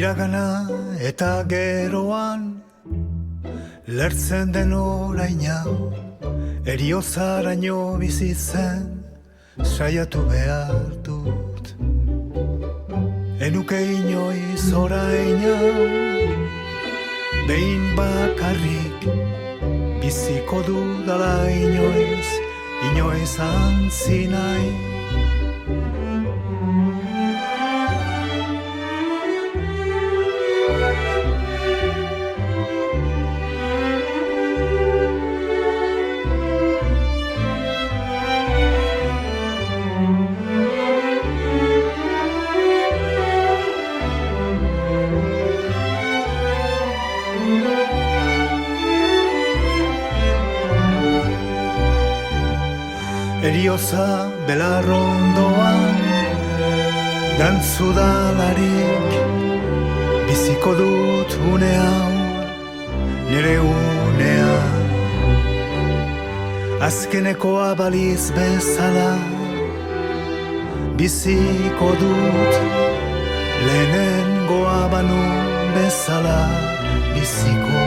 Iragana eta geroan lertzen den oraina, eriozaraino bizitzen saiatu behar dut. Enuke inoiz oraina, behin bakarrik biziko dudala inoiz antzi nahi. Erioza belarrondoan dantzudalarik biziko dut une hau, nire unea. Azkenekoa baliz bezala biziko dut, lehenengoa banu bezala biziko